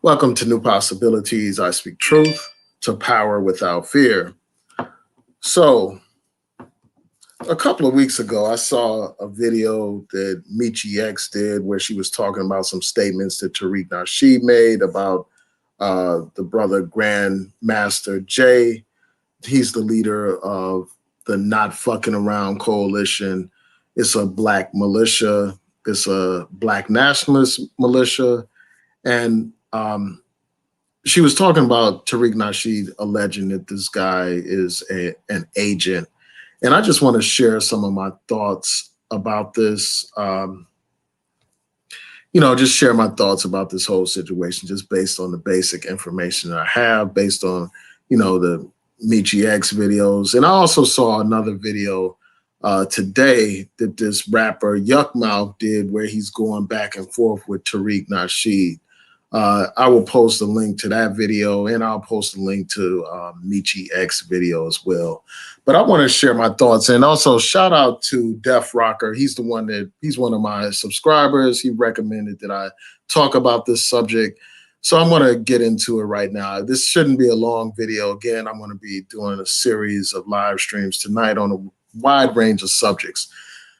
Welcome to New Possibilities. I speak truth to power without fear. So, a couple of weeks ago, I saw a video that Michi X did where she was talking about some statements that Tariq Nasheed made about the brother Grandmaster Jay. He's the leader of the Not Fucking Around Coalition. It's a black militia, it's a black nationalist militia. And she was talking about Tariq Nasheed alleging that this guy is an agent. And I just want to share some of my thoughts about this. Just share my thoughts about this whole situation, just based on the basic information that I have, based on, the Michi X videos. And I also saw another video today that this rapper Yuckmouth did where he's going back and forth with Tariq Nasheed. I will post a link to that video, and I'll post a link to Michi X video as well. But I want to share my thoughts, and also shout out to Def Rocker. He's one of my subscribers. He recommended that I talk about this subject. So I'm going to get into it right now. This shouldn't be a long video. Again, I'm going to be doing a series of live streams tonight on a wide range of subjects.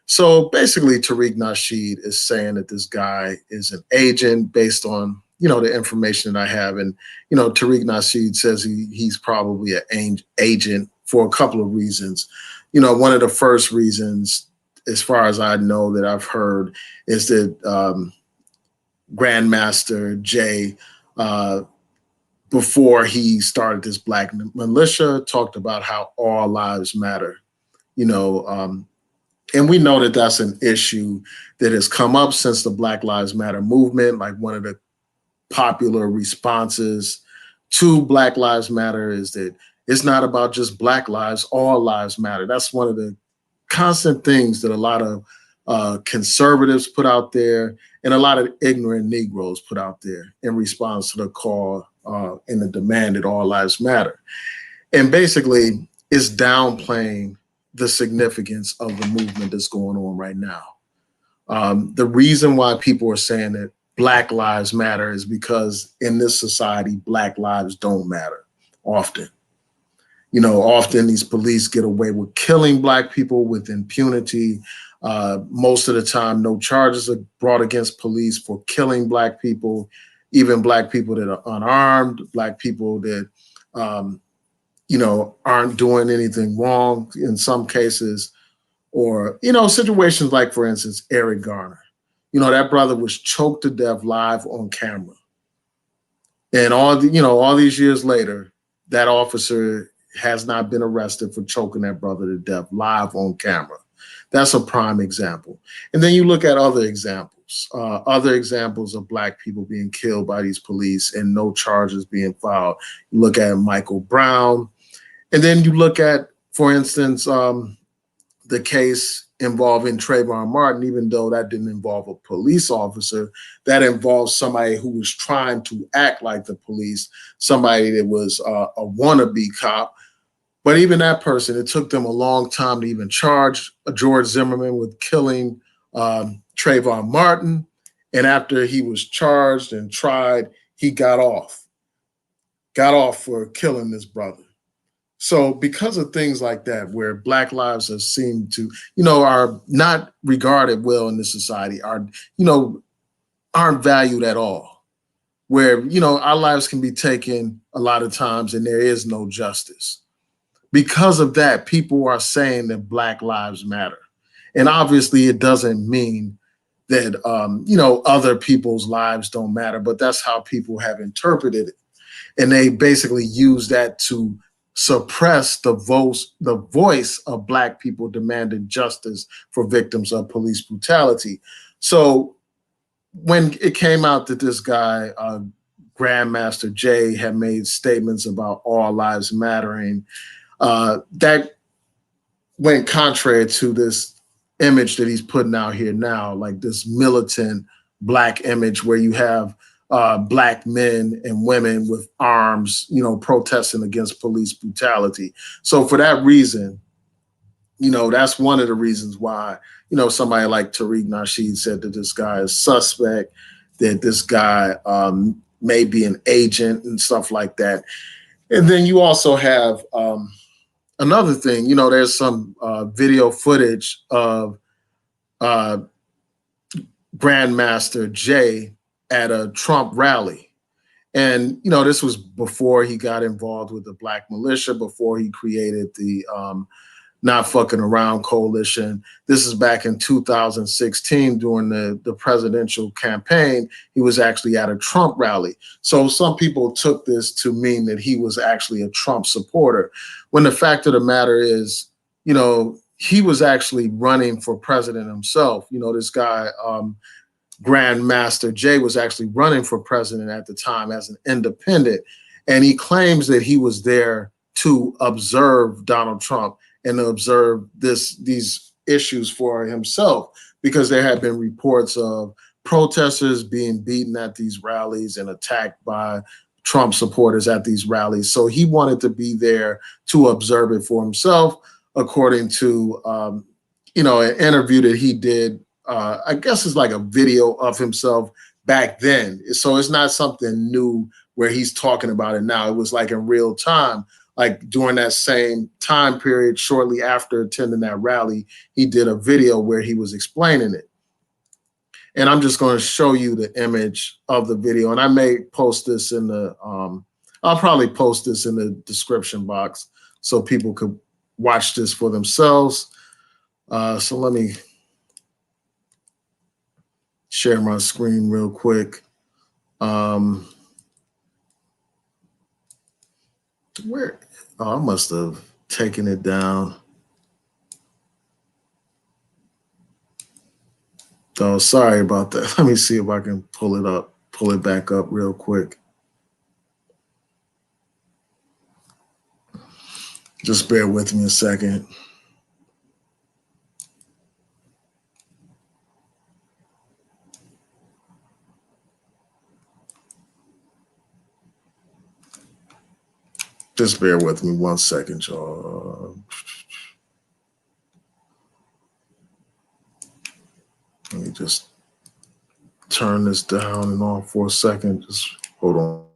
So basically, Tariq Nasheed is saying that this guy is an agent based on the information that I have. And, Tariq Nasheed says he's probably an agent for a couple of reasons. One of the first reasons, as far as I know that I've heard, is that Grandmaster Jay, before he started this black militia, talked about how all lives matter, and we know that that's an issue that has come up since the Black Lives Matter movement. Like, one of the popular responses to Black Lives Matter is that it's not about just Black lives, all lives matter. That's one of the constant things that a lot of conservatives put out there and a lot of ignorant Negroes put out there in response to the call and the demand that all lives matter. And basically, it's downplaying the significance of the movement that's going on right now. The reason why people are saying that Black lives matter is because in this society, Black lives don't matter often. Often these police get away with killing Black people with impunity. Most of the time, no charges are brought against police for killing Black people, even Black people that are unarmed, Black people that, aren't doing anything wrong in some cases, or, situations like, for instance, Eric Garner. That brother was choked to death live on camera. And all these years later, that officer has not been arrested for choking that brother to death live on camera. That's a prime example. And then you look at other examples of Black people being killed by these police and no charges being filed. You look at Michael Brown. And then you look at, for instance, the case involving Trayvon Martin, even though that didn't involve a police officer, that involved somebody who was trying to act like the police, somebody that was a wannabe cop. But even that person, it took them a long time to even charge George Zimmerman with killing Trayvon Martin. And after he was charged and tried, he got off for killing this brother. So because of things like that, where Black lives are seemed to, are not regarded well in this society, aren't valued at all, where, our lives can be taken a lot of times and there is no justice. Because of that, people are saying that Black lives matter. And obviously it doesn't mean that, other people's lives don't matter, but that's how people have interpreted it. And they basically use that to suppress the voice of Black people demanding justice for victims of police brutality. So when it came out that this guy, Grandmaster Jay, had made statements about all lives mattering, that went contrary to this image that he's putting out here now, like this militant Black image where you have Black men and women with arms, protesting against police brutality. So for that reason, that's one of the reasons why, somebody like Tariq Nasheed said that this guy is suspect, that this guy may be an agent and stuff like that. And then you also have another thing, there's some video footage of uh, Grandmaster Jay at a Trump rally. And, this was before he got involved with the Black militia, before he created the Not Fucking Around coalition. This is back in 2016 during the presidential campaign. He was actually at a Trump rally. So some people took this to mean that he was actually a Trump supporter, when the fact of the matter is, he was actually running for president himself. This guy, Grandmaster Jay, was actually running for president at the time as an independent. And he claims that he was there to observe Donald Trump and to observe these issues for himself, because there had been reports of protesters being beaten at these rallies and attacked by Trump supporters at these rallies. So he wanted to be there to observe it for himself, according to an interview that he did. I guess it's like a video of himself back then. So it's not something new where he's talking about it now. It was like in real time, like during that same time period, shortly after attending that rally, he did a video where he was explaining it. And I'm just going to show you the image of the video. And I may post this in I'll probably post this in the description box so people could watch this for themselves. So let me share my screen real quick. Where? Oh, I must have taken it down. Oh, sorry about that. Let me see if I can pull it back up real quick. Just bear with me a second. Just bear with me 1 second, y'all. Let me just turn this down and off for a second. Just hold on.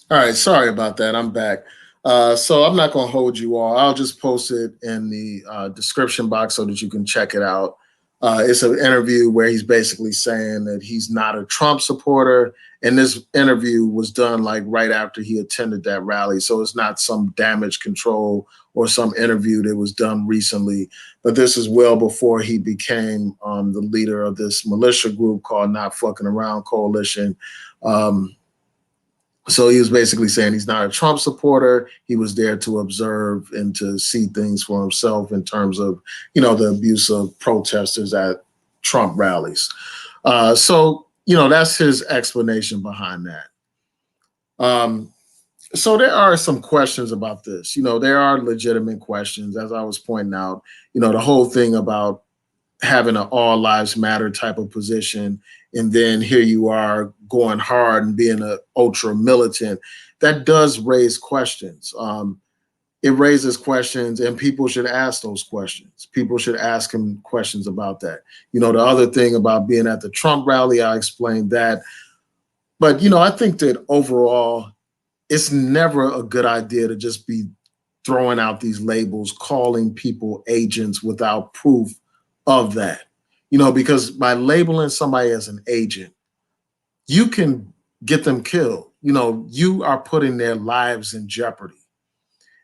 All right, sorry about that. I'm back. So I'm not going to hold you all. I'll just post it in the description box so that you can check it out. It's an interview where he's basically saying that he's not a Trump supporter. And this interview was done like right after he attended that rally. So it's not some damage control or some interview that was done recently. But this is well before he became the leader of this militia group called Not Fucking Around Coalition. So he was basically saying he's not a Trump supporter. He was there to observe and to see things for himself in terms of, the abuse of protesters at Trump rallies. So that's his explanation behind that. So there are some questions about this. There are legitimate questions, as I was pointing out. The whole thing about having an all lives matter type of position, and then here you are going hard and being an ultra militant, that does raise questions. It raises questions, and people should ask those questions. People should ask him questions about that. The other thing about being at the Trump rally, I explained that. But, I think that overall, it's never a good idea to just be throwing out these labels, calling people agents without proof of that. Because by labeling somebody as an agent, you can get them killed. You know, you are putting their lives in jeopardy.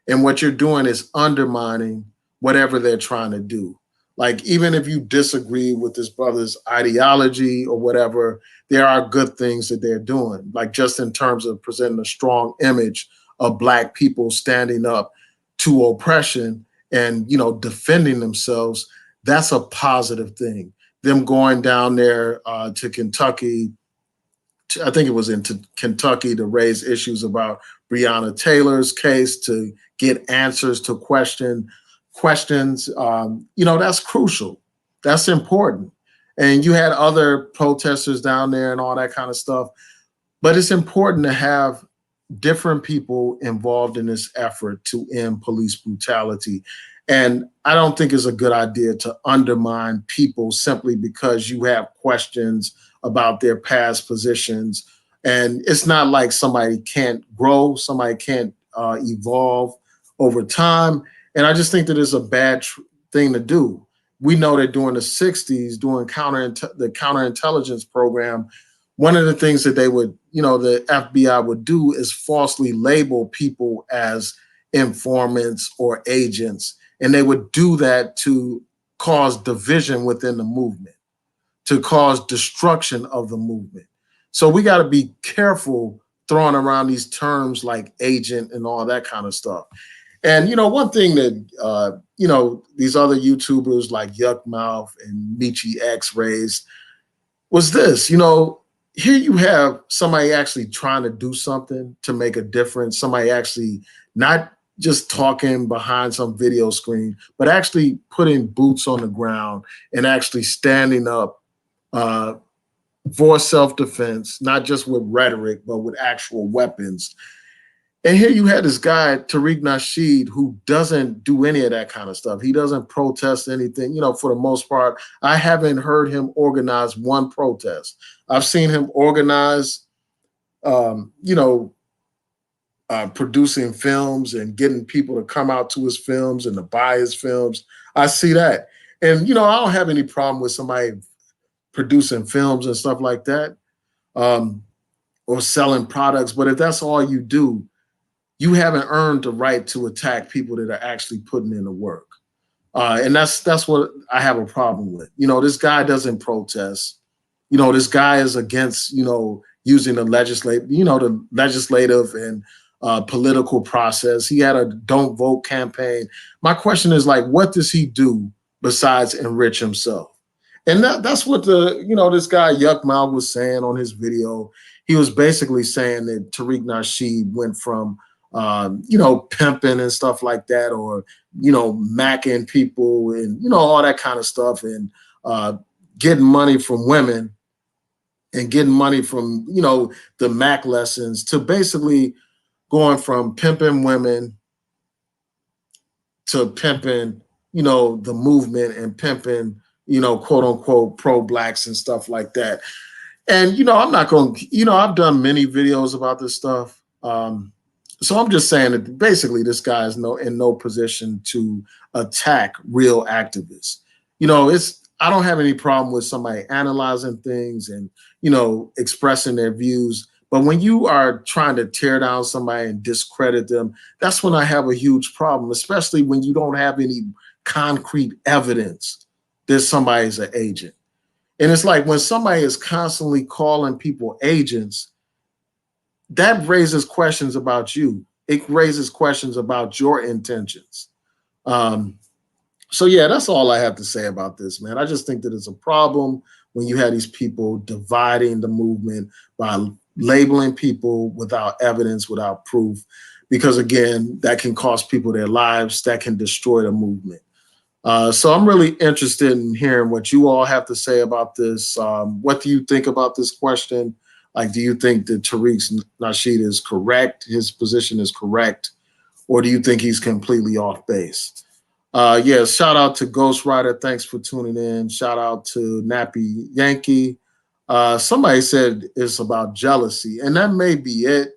And what you're doing is undermining whatever they're trying to do. Like, even if you disagree with this brother's ideology or whatever, there are good things that they're doing. Like, just in terms of presenting a strong image of Black people standing up to oppression and, you know, defending themselves, that's a positive thing. Them going down there to Kentucky, I think it was in Kentucky, to raise issues about Breonna Taylor's case, to get answers to questions. You know, that's crucial. That's important. And you had other protesters down there and all that kind of stuff. But it's important to have different people involved in this effort to end police brutality. And I don't think it's a good idea to undermine people simply because you have questions about their past positions. And it's not like somebody can't grow, somebody can't evolve over time. And I just think that it's a bad thing to do. We know that during the 60s, during the counterintelligence program, one of the things that they would, you know, the FBI would do is falsely label people as informants or agents. And they would do that to cause division within the movement, to cause destruction of the movement. So we got to be careful throwing around these terms like agent and all that kind of stuff. And, you know, one thing that, you know, these other YouTubers like Yuck Mouth and Michi X raised was this. You know, here you have somebody actually trying to do something to make a difference, somebody actually not just talking behind some video screen, but actually putting boots on the ground and actually standing up for self-defense, not just with rhetoric, but with actual weapons. And here you had this guy, Tariq Nasheed, who doesn't do any of that kind of stuff. He doesn't protest anything. You know, for the most part, I haven't heard him organize one protest. I've seen him organize, you know, producing films and getting people to come out to his films and to buy his films. I see that. And, you know, I don't have any problem with somebody producing films and stuff like that, or selling products. But if that's all you do, you haven't earned the right to attack people that are actually putting in the work. And that's what I have a problem with. You know, this guy doesn't protest. You know, this guy is against, you know, using the legislative and political process. He had a don't vote campaign. My question is, like, what does he do besides enrich himself? And that's what this guy Yuck Mouth was saying on his video. He was basically saying that Tariq Nasheed went from pimping and stuff like that, or, you know, macking people and, you know, all that kind of stuff, and getting money from women and getting money from, you know, the Mac lessons, to basically going from pimping women to pimping, you know, the movement and pimping, you know, quote unquote, pro-blacks and stuff like that. And, you know, I'm not going to, you know, I've done many videos about this stuff. So I'm just saying that basically this guy is in no position to attack real activists. You know, I don't have any problem with somebody analyzing things and, you know, expressing their views. But when you are trying to tear down somebody and discredit them, that's when I have a huge problem, especially when you don't have any concrete evidence that somebody's an agent. And it's like, when somebody is constantly calling people agents, that raises questions about you. It raises questions about your intentions. So yeah, that's all I have to say about this, man. I just think that it's a problem when you have these people dividing the movement by labeling people without evidence, without proof, because again, that can cost people their lives, that can destroy the movement. So I'm really interested in hearing what you all have to say about this. What do you think about this question? Like, do you think that Tariq Nasheed is correct? His position is correct? Or do you think he's completely off base? Yeah, shout out to Ghost Rider. Thanks for tuning in. Shout out to Nappy Yankee. Somebody said it's about jealousy, and that may be it.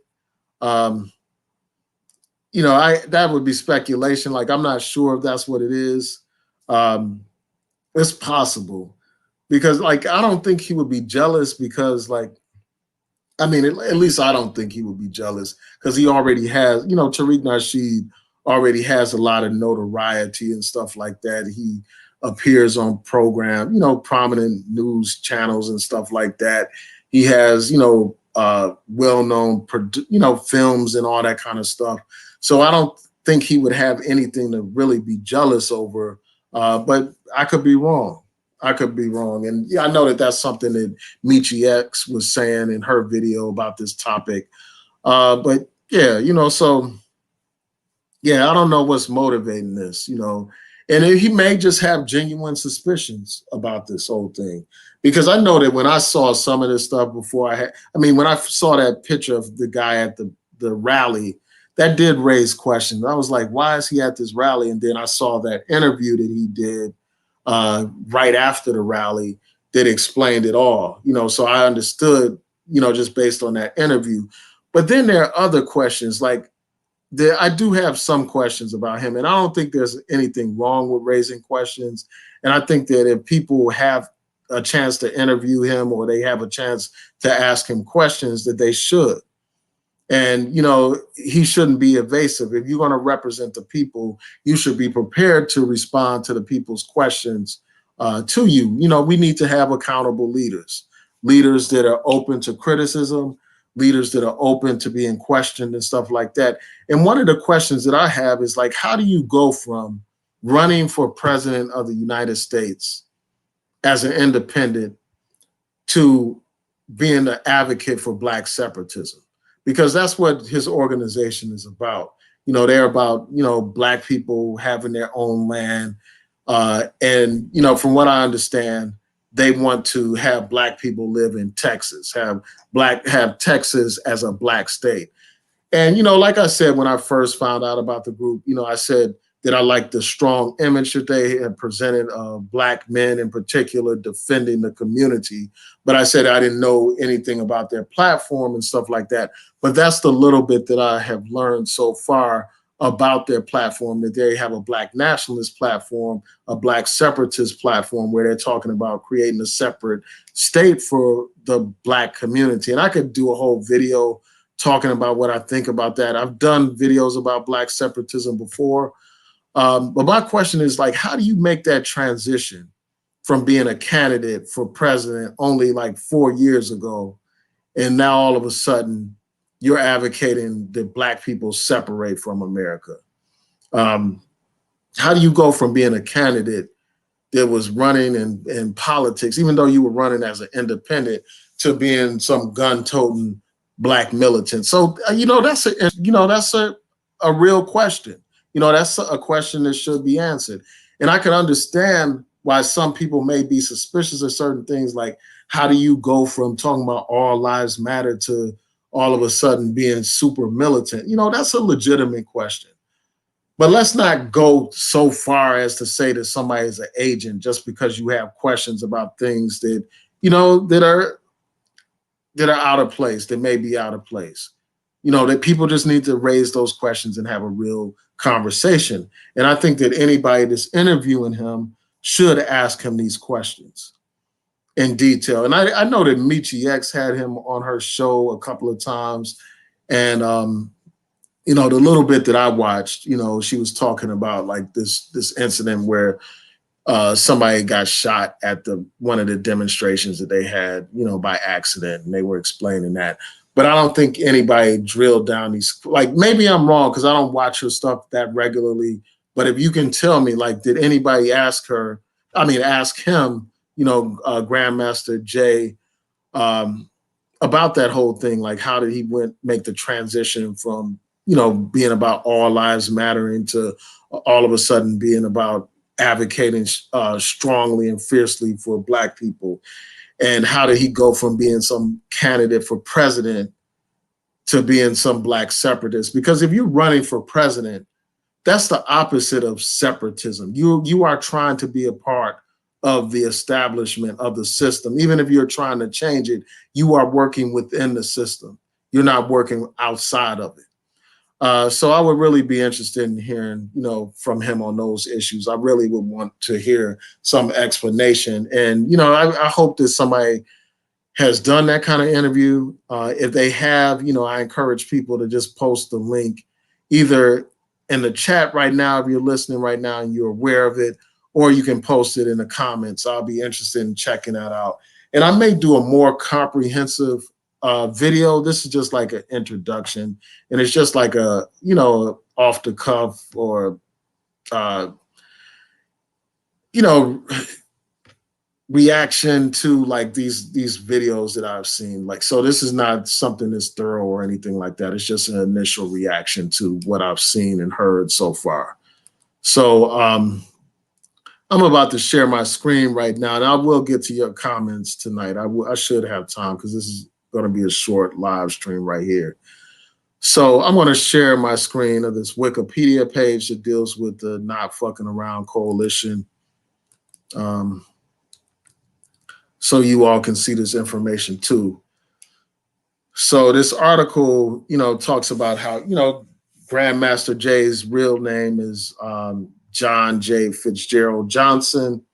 You know, that would be speculation. Like, I'm not sure if that's what it is. It's possible, because, like, I don't think he would be jealous because, like, I mean, at least I don't think he would be jealous because he already has, Tariq Nasheed already has a lot of notoriety and stuff like that. He appears on program, prominent news channels and stuff like that. He has, well-known, films and all that kind of stuff. So I don't think he would have anything to really be jealous over. But I could be wrong. I could be wrong. And yeah, I know that that's something that Michi X was saying in her video about this topic. But yeah, so yeah, I don't know what's motivating this, and he may just have genuine suspicions about this whole thing. Because I know that when I saw some of this stuff before when I saw that picture of the guy at the rally, that did raise questions. I was like, why is he at this rally? And then I saw that interview that he did right after the rally that explained it all, so I understood, just based on that interview. But then there are other questions like I do have some questions about him, and I don't think there's anything wrong with raising questions. And I think that if people have a chance to interview him or they have a chance to ask him questions, that they should. And, he shouldn't be evasive. If you're going to represent the people, you should be prepared to respond to the people's questions to you. We need to have accountable leaders that are open to criticism, leaders that are open to being questioned and stuff like that. And one of the questions that I have is like, how do you go from running for president of the United States as an independent to being an advocate for Black separatism? Because that's what his organization is about. They're about, Black people having their own land. And, from what I understand, they want to have Black people live in Texas, have Texas as a Black state. And, like I said, when I first found out about the group, I said that I liked the strong image that they had presented of Black men in particular defending the community. But I said I didn't know anything about their platform and stuff like that. But that's the little bit that I have learned so far about their platform, that they have a Black nationalist platform, a Black separatist platform, where they're talking about creating a separate state for the Black community. And I could do a whole video talking about what I think about that. I've done videos about Black separatism before. But my question is, like, how do you make that transition from being a candidate for president only like 4 years ago, and now all of a sudden you're advocating that Black people separate from America? How do you go from being a candidate that was running in politics, even though you were running as an independent, to being some gun-toting Black militant? So that's a real question. That's a question that should be answered. And I can understand why some people may be suspicious of certain things, like how do you go from talking about all lives matter to all of a sudden being super militant? That's a legitimate question. But let's not go so far as to say that somebody is an agent just because you have questions about things that, that are out of place, that may be out of place. That people just need to raise those questions and have a real conversation. And I think that anybody that's interviewing him should ask him these questions in detail. And I know that Michi X had him on her show a couple of times. And, the little bit that I watched, she was talking about like this incident where somebody got shot at one of the demonstrations that they had, by accident. And they were explaining that. But I don't think anybody drilled down these, like, maybe I'm wrong because I don't watch her stuff that regularly. But if you can tell me, like, did anybody ask him, Grandmaster Jay, about that whole thing? Like, how did he make the transition from, being about all lives mattering to all of a sudden being about advocating strongly and fiercely for Black people? And how did he go from being some candidate for president to being some Black separatist? Because if you're running for president, that's the opposite of separatism. You are trying to be a part of the establishment of the system. Even if you're trying to change it, you are working within the system. You're not working outside of it. So I would really be interested in hearing, from him on those issues. I really would want to hear some explanation. And, I hope that somebody has done that kind of interview. If they have, I encourage people to just post the link either in the chat right now if you're listening right now and you're aware of it, or you can post it in the comments. I'll be interested in checking that out. And I may do a more comprehensive video. This is just like an introduction, and it's just like a, off the cuff or, reaction to like these videos that I've seen. Like, so this is not something that's thorough or anything like that. It's just an initial reaction to what I've seen and heard so far. So I'm about to share my screen right now, and I will get to your comments tonight. I should have time because this is going to be a short live stream right here. So I'm going to share my screen of this Wikipedia page that deals with the Not Fucking Around Coalition. So you all can see this information too. So this article, talks about how, Grandmaster Jay's real name is John J. Fitzgerald Johnson.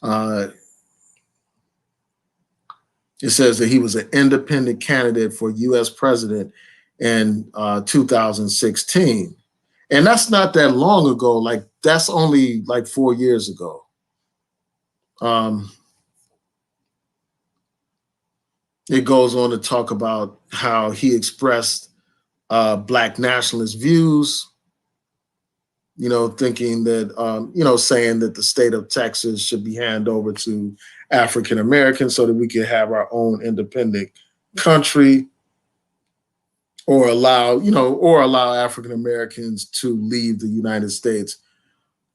It says that he was an independent candidate for U.S. president in 2016. And that's not that long ago. Like, that's only like 4 years ago. It goes on to talk about how he expressed Black nationalist views, thinking that, saying that the state of Texas should be handed over to African Americans so that we can have our own independent country, or allow African Americans to leave the United States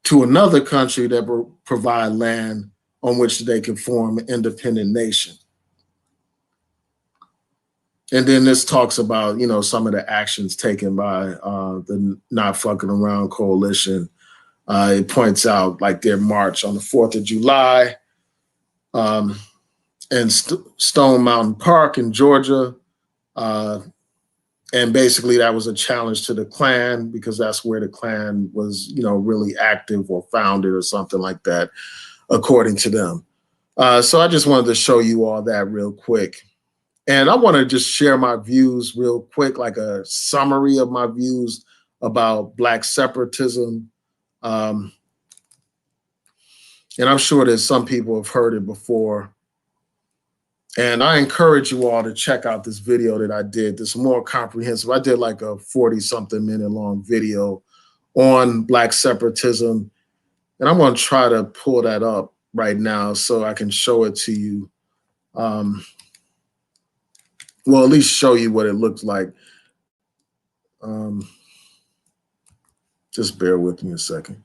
to another country that will provide land on which they can form an independent nation. And then this talks about, some of the actions taken by the Not Fucking Around Coalition. It points out like their march on the 4th of July in Stone Mountain Park in Georgia. And basically that was a challenge to the Klan because that's where the Klan was, really active or founded or something like that, according to them. So I just wanted to show you all that real quick. And I want to just share my views real quick, like a summary of my views about Black separatism. And I'm sure that some people have heard it before. And I encourage you all to check out this video that I did. This more comprehensive. I did like a 40-something minute long video on Black separatism. And I'm going to try to pull that up right now so I can show it to you. Well, at least show you what it looks like. Just bear with me a second.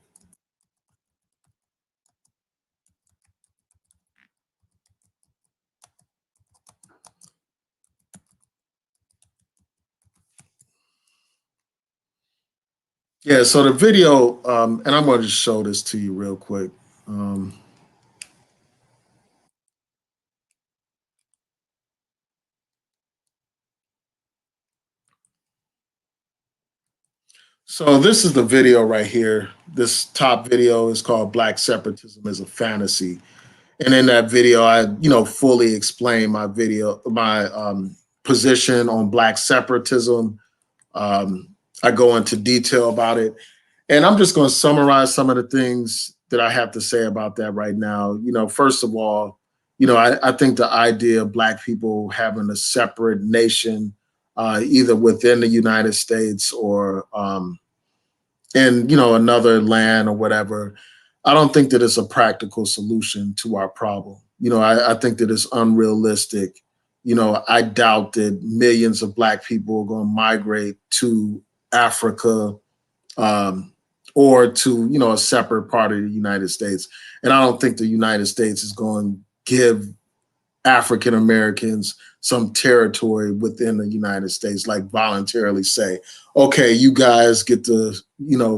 Yeah, so the video, and I'm going to just show this to you real quick. So this is the video right here. This top video is called Black Separatism is a Fantasy. And in that video, I, fully explain my position on Black separatism. I go into detail about it. And I'm just going to summarize some of the things that I have to say about that right now. First of all, I think the idea of Black people having a separate nation, either within the United States or in, another land or whatever, I don't think that it's a practical solution to our problem. I think that it's unrealistic. I doubt that millions of Black people are going to migrate to Africa, or to, a separate part of the United States. And I don't think the United States is going to give African Americans some territory within the United States, like voluntarily say, okay, you guys get the,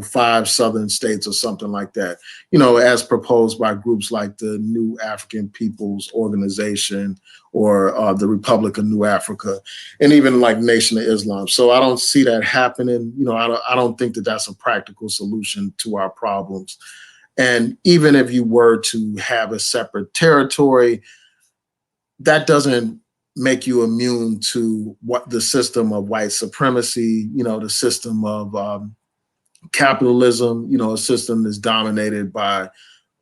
5 southern states or something like that, as proposed by groups like the New African Peoples Organization or the Republic of New Africa, and even like Nation of Islam. So I don't see that happening. I don't think that that's a practical solution to our problems. And even if you were to have a separate territory, that doesn't make you immune to what the system of white supremacy, the system of capitalism, a system that's dominated by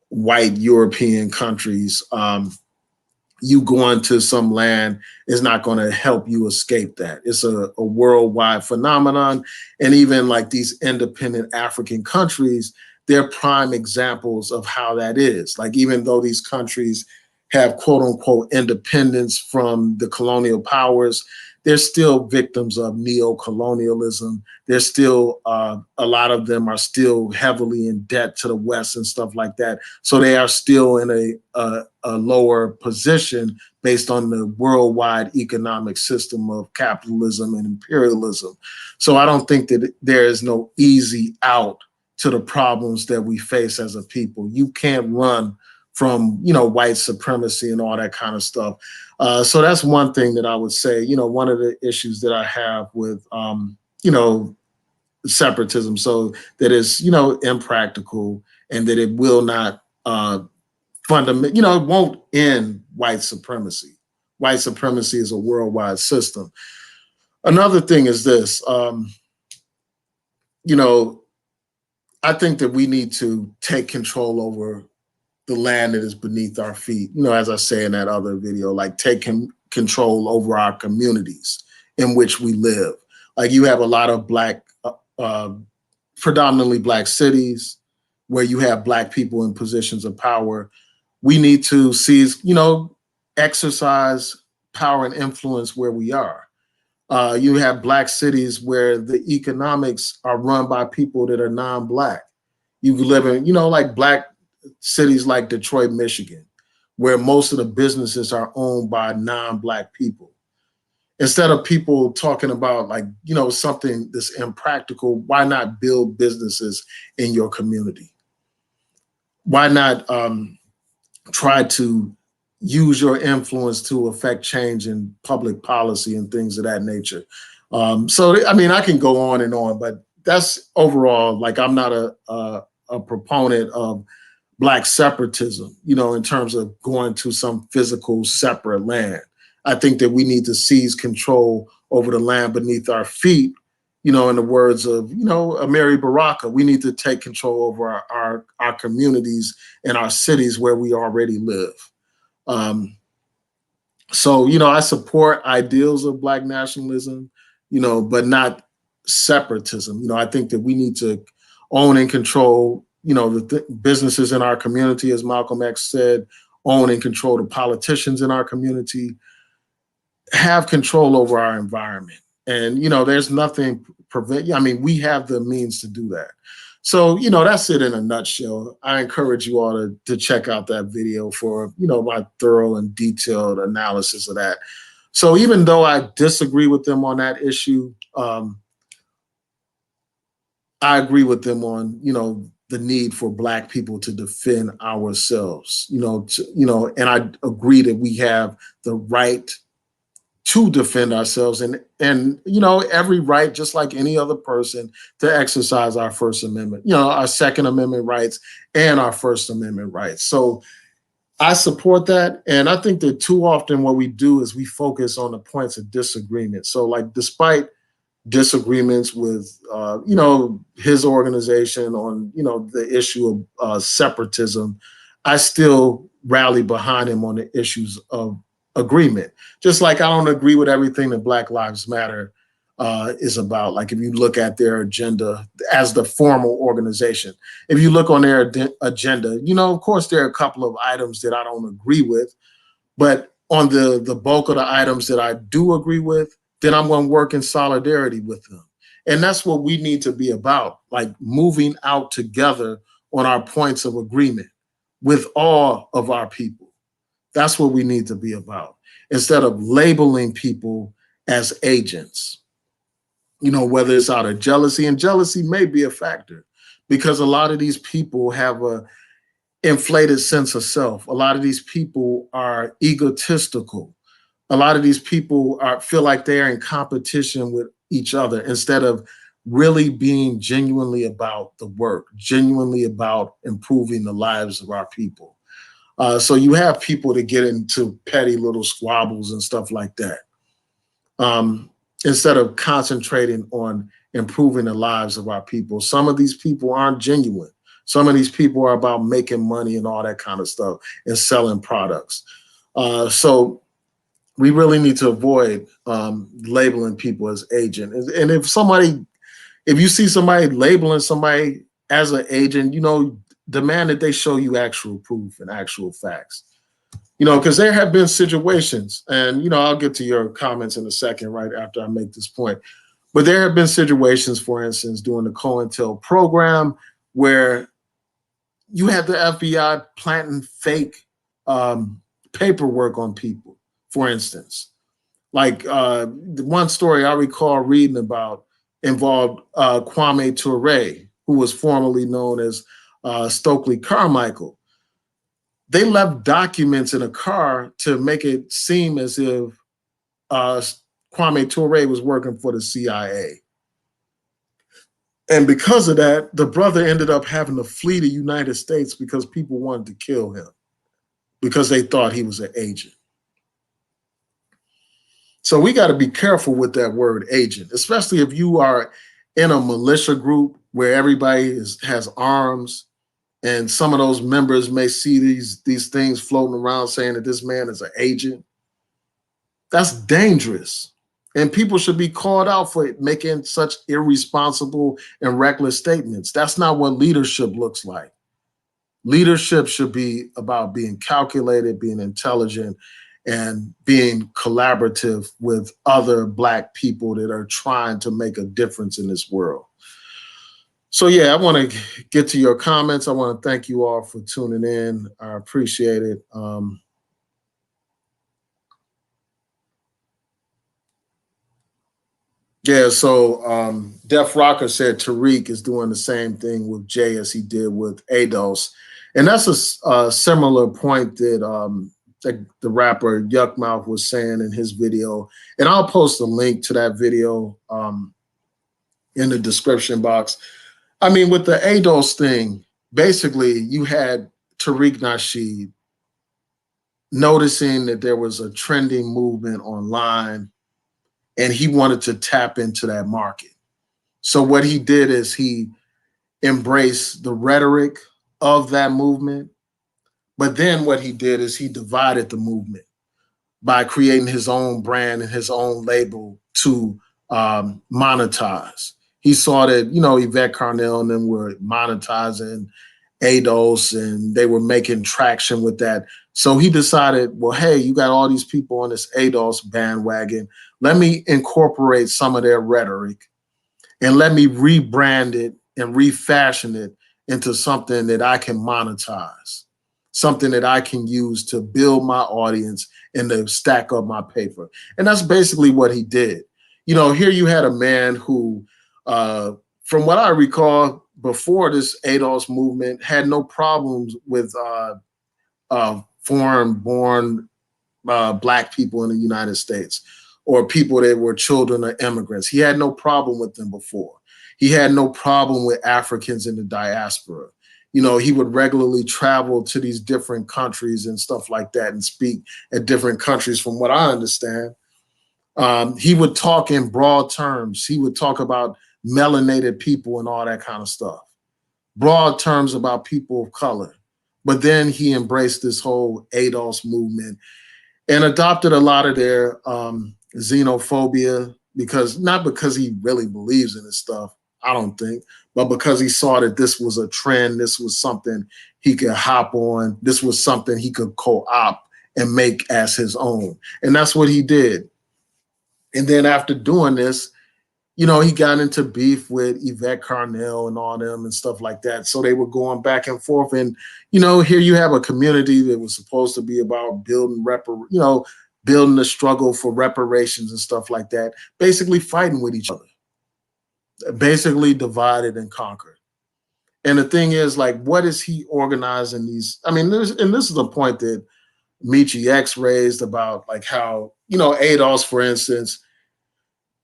white European countries. You going to some land is not going to help you escape that. It's a worldwide phenomenon. And even like these independent African countries, they're prime examples of how that is. Like, even though these countries have quote unquote independence from the colonial powers, they're still victims of neo-colonialism. They're still, a lot of them are still heavily in debt to the West and stuff like that. So they are still in a lower position based on the worldwide economic system of capitalism and imperialism. So I don't think that there is no easy out to the problems that we face as a people. You can't run from, white supremacy and all that kind of stuff. So that's one thing that I would say, one of the issues that I have with, separatism. So that is, impractical, and that it will not it won't end white supremacy. White supremacy is a worldwide system. Another thing is this, I think that we need to take control over the land that is beneath our feet. As I say in that other video, like taking control over our communities in which we live. Like, you have a lot of predominantly Black cities where you have Black people in positions of power. We need to seize, exercise power and influence where we are. You have Black cities where the economics are run by people that are non-Black. You live in, like Black cities like Detroit, Michigan, where most of the businesses are owned by non-Black people. Instead of people talking about something that's impractical, why not build businesses in your community? Why not try to use your influence to affect change in public policy and things of that nature? So, I can go on and on, but that's overall, like, I'm not a proponent of Black separatism, in terms of going to some physical separate land. I think that we need to seize control over the land beneath our feet. In the words of, Amiri Baraka, we need to take control over our communities and our cities where we already live. So, I support ideals of Black nationalism, but not separatism. I think that we need to own and control, the businesses in our community, as Malcolm X said, own and control the politicians in our community, have control over our environment. And, there's nothing we have the means to do that. So, that's it in a nutshell. I encourage you all to check out that video for, my thorough and detailed analysis of that. So even though I disagree with them on that issue, I agree with them on, the need for Black people to defend ourselves, and I agree that we have the right to defend ourselves and every right, just like any other person, to exercise our First Amendment, our Second Amendment rights and our First Amendment rights. So I support that. And I think that too often what we do is we focus on the points of disagreement. So, like, despite disagreements with, his organization on, the issue of separatism, I still rally behind him on the issues of agreement. Just like I don't agree with everything that Black Lives Matter is about. Like, if you look at their agenda as the formal organization, if you look on their agenda, of course, there are a couple of items that I don't agree with, but on the bulk of the items that I do agree with, then I'm going to work in solidarity with them. And that's what we need to be about, like moving out together on our points of agreement with all of our people. That's what we need to be about, instead of labeling people as agents, whether it's out of jealousy, and jealousy may be a factor because a lot of these people have a inflated sense of self. A lot of these people are egotistical. A lot of these people feel like they're in competition with each other instead of really being genuinely about the work, genuinely about improving the lives of our people. So you have people that get into petty little squabbles and stuff like that, instead of concentrating on improving the lives of our people. Some of these people aren't genuine. Some of these people are about making money and all that kind of stuff and selling products. So we really need to avoid labeling people as agent. And if you see somebody labeling somebody as an agent, demand that they show you actual proof and actual facts. Because there have been situations, and I'll get to your comments in a second, right after I make this point. But there have been situations, for instance, during the COINTEL program, where you had the FBI planting fake paperwork on people, for instance. Like the one story I recall reading about involved Kwame Ture, who was formerly known as Stokely Carmichael. They left documents in a car to make it seem as if Kwame Ture was working for the CIA. And because of that, the brother ended up having to flee the United States because people wanted to kill him because they thought he was an agent. So we got to be careful with that word agent, especially if you are in a militia group where everybody has arms, and some of those members may see these things floating around saying that this man is an agent. That's dangerous. And people should be called out for making such irresponsible and reckless statements. That's not what leadership looks like. Leadership should be about being calculated, being intelligent, and being collaborative with other Black people that are trying to make a difference in this world. So yeah, I want to get to your comments. I want to thank you all for tuning in. I appreciate it. Yeah, so Def Rocker said Tariq is doing the same thing with Jay as he did with ADOS. And that's a similar point that the rapper Yuckmouth was saying in his video. And I'll post a link to that video in the description box. I mean, with the ADOS thing, basically you had Tariq Nasheed noticing that there was a trending movement online, and he wanted to tap into that market. So what he did is he embraced the rhetoric of that movement, but then what he did is he divided the movement by creating his own brand and his own label to monetize. He saw that, Yvette Carnell and them were monetizing ADOS and they were making traction with that. So he decided, well, hey, you got all these people on this ADOS bandwagon. Let me incorporate some of their rhetoric and let me rebrand it and refashion it into something that I can monetize, something that I can use to build my audience and to stack up my paper. And that's basically what he did. Here you had a man who, from what I recall, before this ADOS movement, had no problems with foreign-born Black people in the United States or people that were children of immigrants. He had no problem with them before. He had no problem with Africans in the diaspora. He would regularly travel to these different countries and stuff like that and speak at different countries, from what I understand. He would talk in broad terms. He would talk about melanated people and all that kind of stuff. Broad terms about people of color. But then he embraced this whole ADOS movement and adopted a lot of their xenophobia, not because he really believes in this stuff, I don't think, but because he saw that this was a trend, this was something he could hop on, this was something he could co-opt and make as his own. And that's what he did. And then after doing this, he got into beef with Yvette Carnell and all them and stuff like that. So they were going back and forth. And, here you have a community that was supposed to be about building the struggle for reparations and stuff like that, basically fighting with each other, basically divided and conquered. And the thing is, like, what is he organizing these? I mean, this is a point that Michi X raised about, like, how, ADOS, for instance,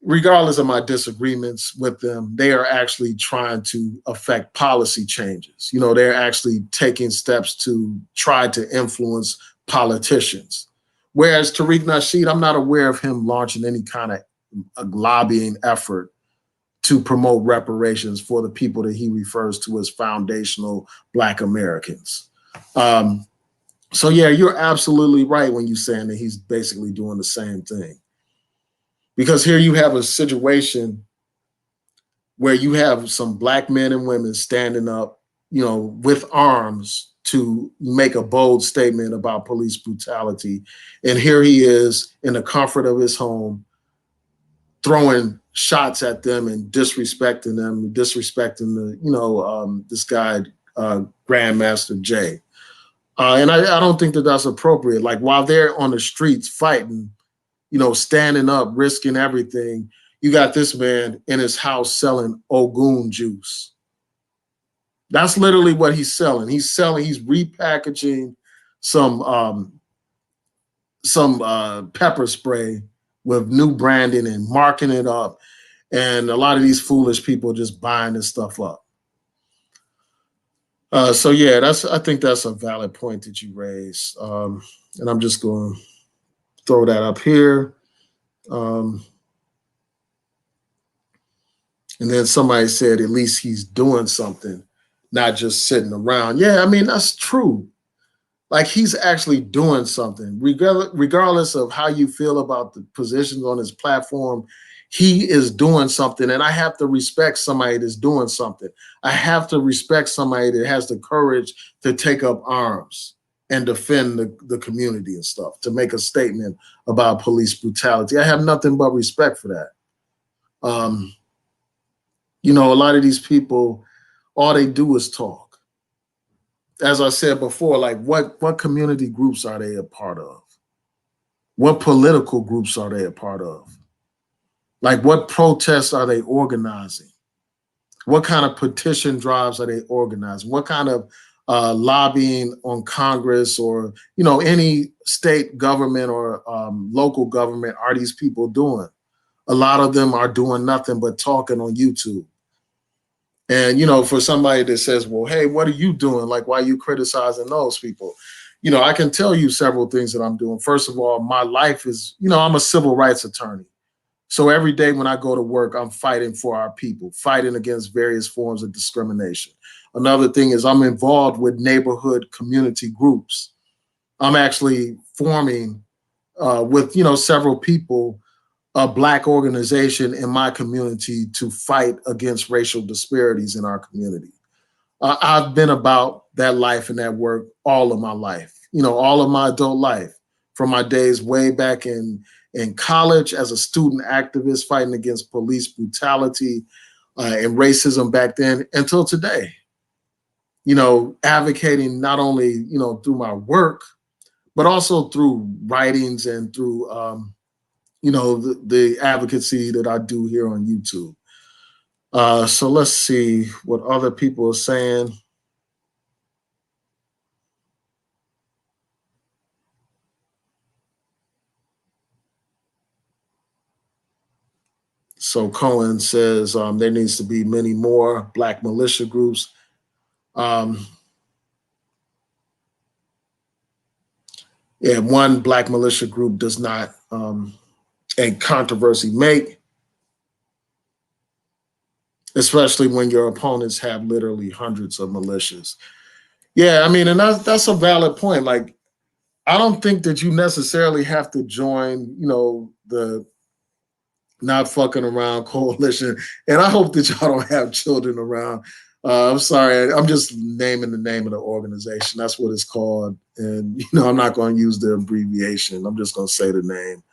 regardless of my disagreements with them, they are actually trying to affect policy changes. You know, they're actually taking steps to try to influence politicians. Whereas Tariq Nasheed, I'm not aware of him launching any kind of lobbying effort to promote reparations for the people that he refers to as foundational Black Americans. So yeah, you're absolutely right when you're saying that he's basically doing the same thing. Because here you have a situation where you have some Black men and women standing up, you know, with arms to make a bold statement about police brutality. And here he is in the comfort of his home, throwing shots at them and disrespecting them, disrespecting the, you know, this guy, Grandmaster Jay. And I don't think that that's appropriate. Like while they're on the streets fighting, you know, standing up, risking everything, you got this man in his house selling Ogun juice. That's literally what he's selling. He's repackaging some pepper spray with new branding and marking it up. And a lot of these foolish people just buying this stuff up. So yeah, I think that's a valid point that you raised. And I'm just going to throw that up here. And then somebody said, at least he's doing something, not just sitting around. Yeah, I mean, that's true. Like he's actually doing something, regardless of how you feel about the positions on his platform. He is doing something, and I have to respect somebody that's doing something. I have to respect somebody that has the courage to take up arms and defend the community and stuff, to make a statement about police brutality. I have nothing but respect for that. You know, a lot of these people, all they do is talk. As I said before, like what community groups are they a part of? What political groups are they a part of? Like what protests are they organizing? What kind of petition drives are they organizing? What kind of lobbying on Congress or, you know, any state government or local government are these people doing? A lot of them are doing nothing but talking on YouTube. And, you know, for somebody that says, well, hey, what are you doing? Like, why are you criticizing those people? You know, I can tell you several things that I'm doing. First of all, my life is, you know, I'm a civil rights attorney. So every day when I go to work, I'm fighting for our people, fighting against various forms of discrimination. Another thing is I'm involved with neighborhood community groups. I'm actually forming with, you know, several people, a Black organization in my community to fight against racial disparities in our community. I've been about that life and that work all of my life, you know, all of my adult life, from my days way back in college as a student activist fighting against police brutality and racism back then until today. You know, advocating not only, you know, through my work, but also through writings and through you know, the advocacy that I do here on YouTube. So let's see what other people are saying. So Cohen says there needs to be many more Black militia groups. Yeah, one Black militia group does not a controversy make, especially when your opponents have literally hundreds of militias. Yeah, I mean, and that's a valid point. Like, I don't think that you necessarily have to join, you know, the not fucking around coalition. And I hope that y'all don't have children around. I'm sorry, I'm just naming the name of the organization. That's what it's called. And, you know, I'm not going to use the abbreviation. I'm just going to say the name.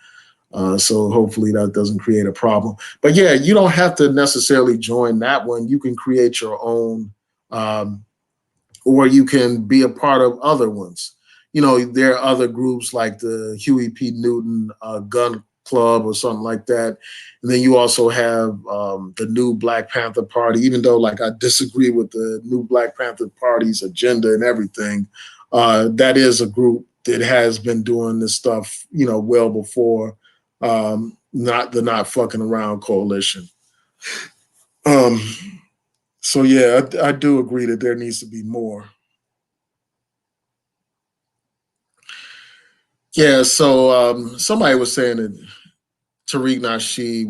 So hopefully that doesn't create a problem. But yeah, you don't have to necessarily join that one. You can create your own, or you can be a part of other ones. You know, there are other groups like the Huey P. Newton Gun Club or something like that. And then you also have the new Black Panther Party, even though like I disagree with the new Black Panther Party's agenda and everything, that is a group that has been doing this stuff, you know, well before. not the Not Fucking Around Coalition. Um, so yeah, I do agree that there needs to be more. Yeah, so somebody was saying that Tariq Nasheed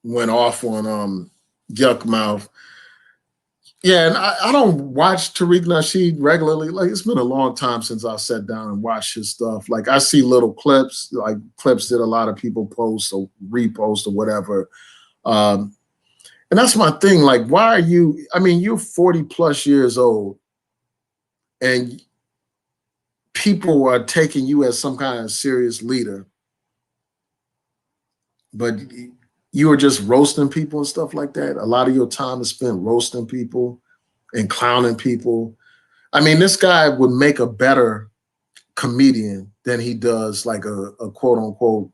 went off on Yuck Mouth. Yeah, and I don't watch Tariq Nasheed regularly. Like, it's been a long time since I sat down and watched his stuff. Like, I see little clips, like clips that a lot of people post or repost or whatever. Um, and that's my thing. Like, why are you? I mean, you're 40 plus years old, and people are taking you as some kind of serious leader, but you are just roasting people and stuff like that. A lot of your time is spent roasting people and clowning people. I mean, this guy would make a better comedian than he does like a quote unquote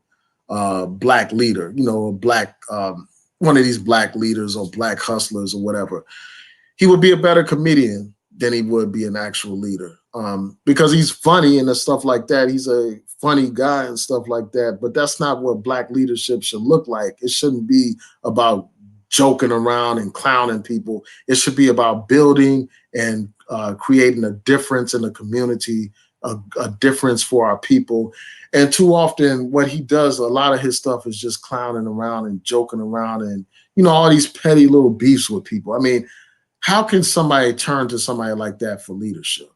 black leader, you know, a black one of these black leaders or black hustlers or whatever. He would be a better comedian than he would be an actual leader, because he's funny and stuff like that. He's a funny guy and stuff like that. But that's not what black leadership should look like. It shouldn't be about joking around and clowning people. It should be about building and creating a difference in the community, a difference for our people. And too often, what he does, a lot of his stuff is just clowning around and joking around and, you know, all these petty little beefs with people. I mean, how can somebody turn to somebody like that for leadership?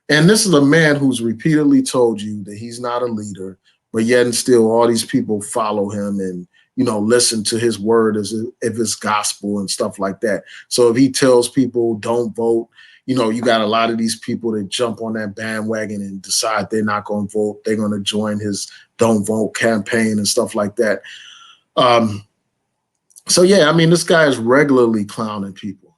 And this is a man who's repeatedly told you that he's not a leader, but yet and still all these people follow him and, you know, listen to his word as if it's gospel and stuff like that. So if he tells people don't vote, you know, you got a lot of these people that jump on that bandwagon and decide they're not going to vote. They're going to join his don't vote campaign and stuff like that. So yeah, I mean, this guy is regularly clowning people,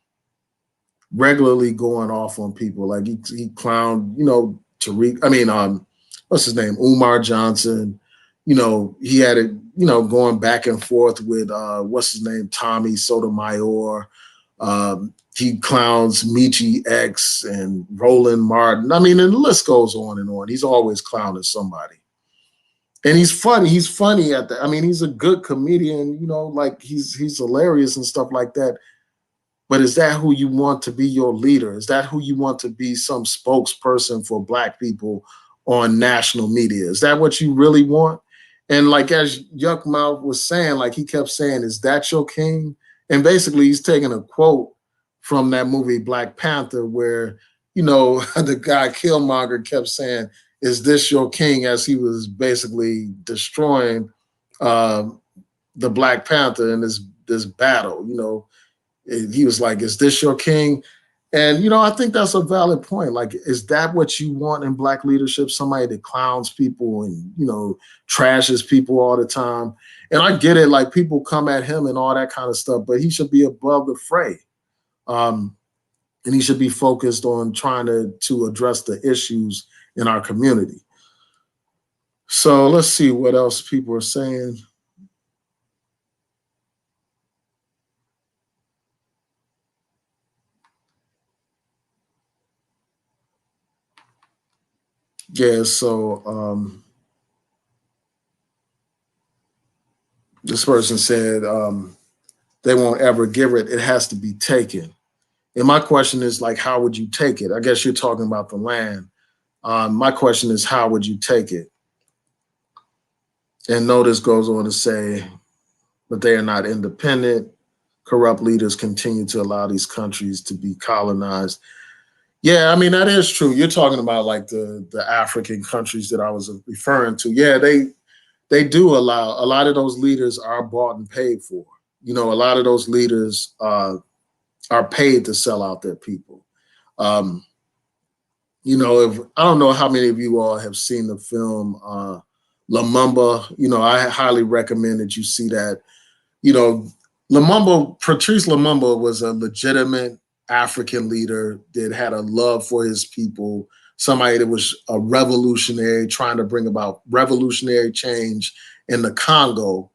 regularly going off on people. Like he clowned, you know, Tariq. I mean, what's his name? Umar Johnson. You know, he had it, you know, going back and forth with what's his name, Tommy Sotomayor. He clowns Michi X and Roland Martin. I mean, and the list goes on and on. He's always clowning somebody. And he's funny. He's funny at that. I mean, he's a good comedian, you know, like he's hilarious and stuff like that. But is that who you want to be your leader? Is that who you want to be some spokesperson for black people on national media? Is that what you really want? And like as Yuck Mouth was saying, like he kept saying, is that your king? And basically he's taking a quote from that movie Black Panther where, you know, the guy Killmonger kept saying, is this your king? As he was basically destroying uh, the Black Panther in this battle, you know. He was like, is this your king? And, you know, I think that's a valid point. Like, is that what you want in black leadership? Somebody that clowns people and, you know, trashes people all the time. And I get it. Like, people come at him and all that kind of stuff, but he should be above the fray. And he should be focused on trying to address the issues in our community. So let's see what else people are saying. Yeah, so this person said they won't ever give it. It has to be taken. And my question is like, how would you take it? I guess you're talking about the land. My question is, how would you take it? And notice goes on to say, but they are not independent. Corrupt leaders continue to allow these countries to be colonized. Yeah, I mean, that is true. You're talking about like the African countries that I was referring to. Yeah, they do allow, a lot of those leaders are bought and paid for. You know, a lot of those leaders are paid to sell out their people. Um, you know, if I don't know how many of you all have seen the film Lumumba. You know, I highly recommend that you see that. You know, Patrice Lumumba was a legitimate African leader that had a love for his people, somebody that was a revolutionary, trying to bring about revolutionary change in the Congo.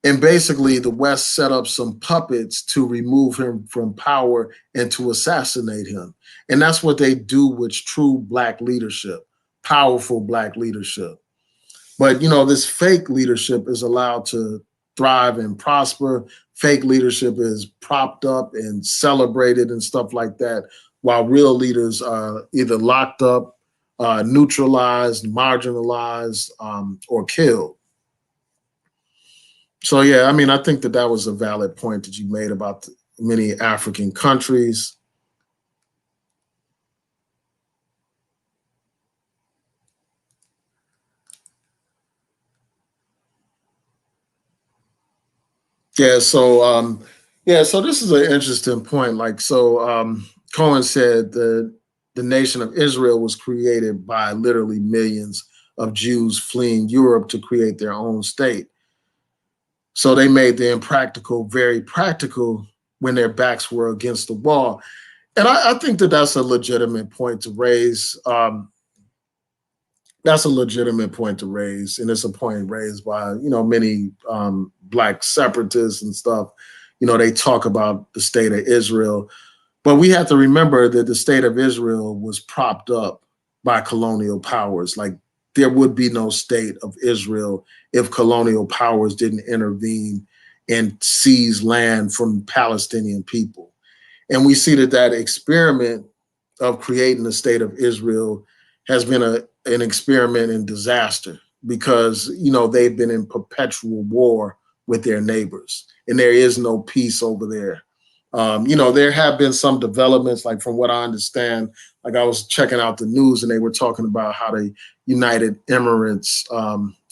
And basically, the West set up some puppets to remove him from power and to assassinate him. And that's what they do with true Black leadership, powerful Black leadership. But, you know, this fake leadership is allowed to thrive and prosper. Fake leadership is propped up and celebrated and stuff like that, while real leaders are either locked up, neutralized, marginalized, or killed. So, yeah, I mean, I think that that was a valid point that you made about many African countries. Yeah, so so this is an interesting point. Like, so Cohen said the nation of Israel was created by literally millions of Jews fleeing Europe to create their own state. So they made the impractical very practical when their backs were against the wall. And I think that that's a legitimate point to raise. That's a legitimate point to raise, and it's a point raised by many black separatists and stuff. You know, they talk about the state of Israel, but we have to remember that the state of Israel was propped up by colonial powers. Like, there would be no state of Israel if colonial powers didn't intervene and seize land from Palestinian people. And we see that that experiment of creating the state of Israel has been an experiment in disaster, because they've been in perpetual war with their neighbors, and there is no peace over there. There have been some developments, like from what I understand. Like, I was checking out the news, and they were talking about how the United Emirates,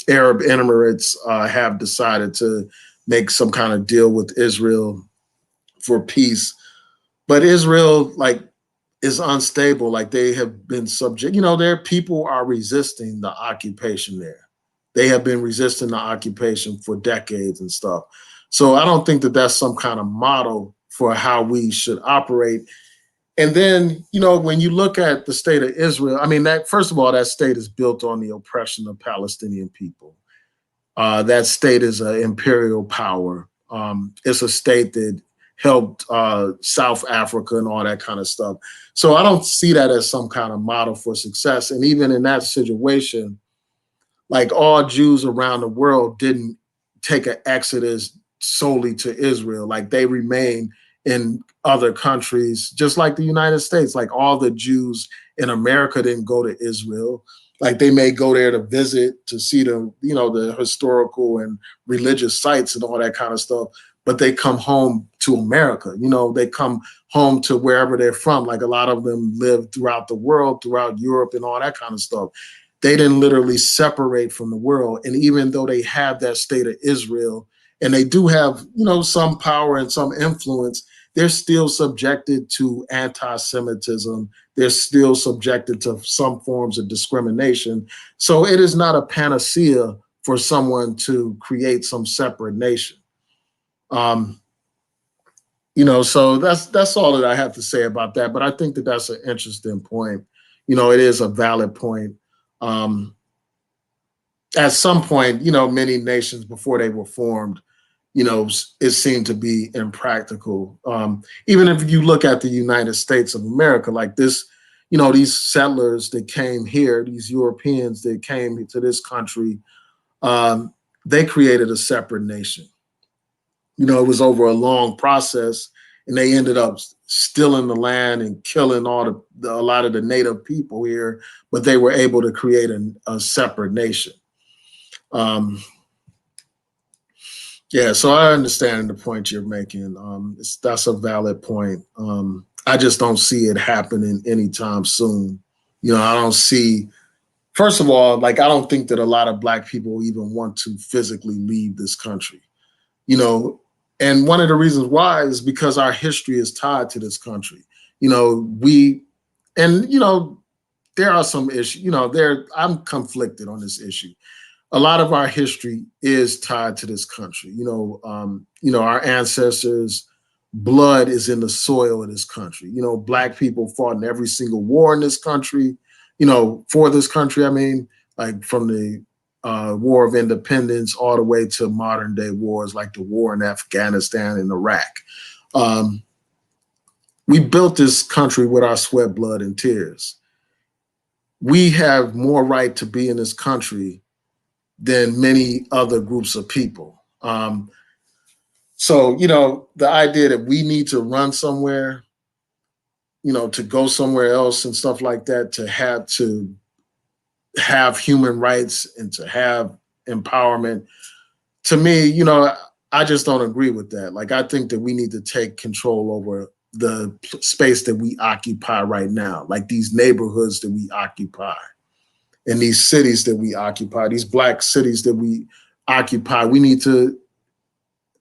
Arab Emirates, have decided to make some kind of deal with Israel for peace. But Israel, like, is unstable. Like, they have been subject. Their people are resisting the occupation there. They have been resisting the occupation for decades and stuff. So I don't think that that's some kind of model for how we should operate. And then, when you look at the state of Israel, I mean, that first of all, that state is built on the oppression of Palestinian people. That state is an imperial power. It's a state that helped South Africa and all that kind of stuff. So I don't see that as some kind of model for success. And even in that situation, like, all Jews around the world didn't take an exodus solely to Israel. Like, they remain in other countries, just like the United States. Like, all the Jews in America didn't go to Israel. Like, they may go there to visit, to see the historical and religious sites and all that kind of stuff, but they come home to America. They come home to wherever they're from. Like, a lot of them live throughout the world, throughout Europe and all that kind of stuff. They didn't literally separate from the world. And even though they have that state of Israel, and they do have, some power and some influence, they're still subjected to anti-Semitism. They're still subjected to some forms of discrimination. So it is not a panacea for someone to create some separate nation. Um, so that's all that I have to say about that. But I think that that's an interesting point. It is a valid point. Um, at some point, many nations before they were formed, it seemed to be impractical. Even if you look at the United States of America, like this, these settlers that came here, these Europeans that came to this country, they created a separate nation. It was over a long process, and they ended up stealing the land and killing a lot of the native people here, but they were able to create a separate nation. Um, yeah, so I understand the point you're making. That's a valid point. I just don't see it happening anytime soon. I don't see. First of all, like, I don't think that a lot of Black people even want to physically leave this country. You know, and one of the reasons why is because our history is tied to this country. We, and there are some issues. I'm conflicted on this issue. A lot of our history is tied to this country. Our ancestors' blood is in the soil of this country. Black people fought in every single war in this country. For this country. I mean, like, from the War of Independence all the way to modern day wars like the war in Afghanistan and Iraq. Um, we built this country with our sweat, blood, and tears. We have more right to be in this country than many other groups of people. So, you know, the idea that we need to run somewhere, you know, to go somewhere else and stuff like that, to have human rights and to have empowerment, to me, you know, I just don't agree with that. Like, I think that we need to take control over the space that we occupy right now, like these neighborhoods that we occupy and these cities that we occupy, these Black cities that we occupy. We need to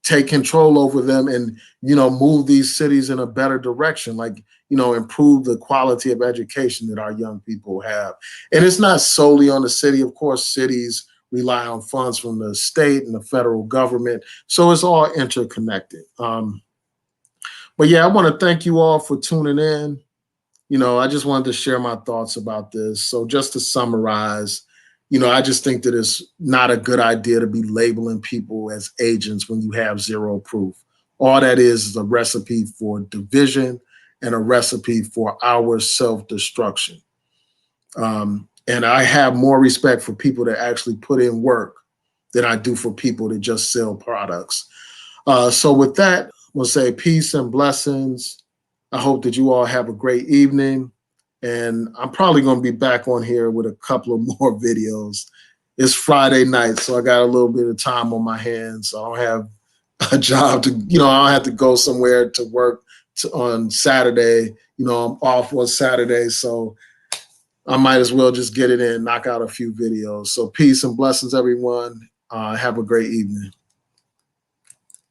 take control over them and, you know, move these cities in a better direction, like, you know, improve the quality of education that our young people have. And it's not solely on the city. Of course, cities rely on funds from the state and the federal government, so it's all interconnected. But yeah, I want to thank you all for tuning in. You know, I just wanted to share my thoughts about this. So just to summarize, you know, I just think that it's not a good idea to be labeling people as agents when you have zero proof. All that is a recipe for division and a recipe for our self-destruction. And I have more respect for people that actually put in work than I do for people that just sell products. So with that, we'll say peace and blessings. I hope that you all have a great evening. And I'm probably going to be back on here with a couple of more videos. It's Friday night, so I got a little bit of time on my hands. I don't have a job to, you know, I don't have to go somewhere to work on Saturday. You know, I'm off on Saturday, so I might as well just get it in, knock out a few videos. So peace and blessings, everyone. Have a great evening.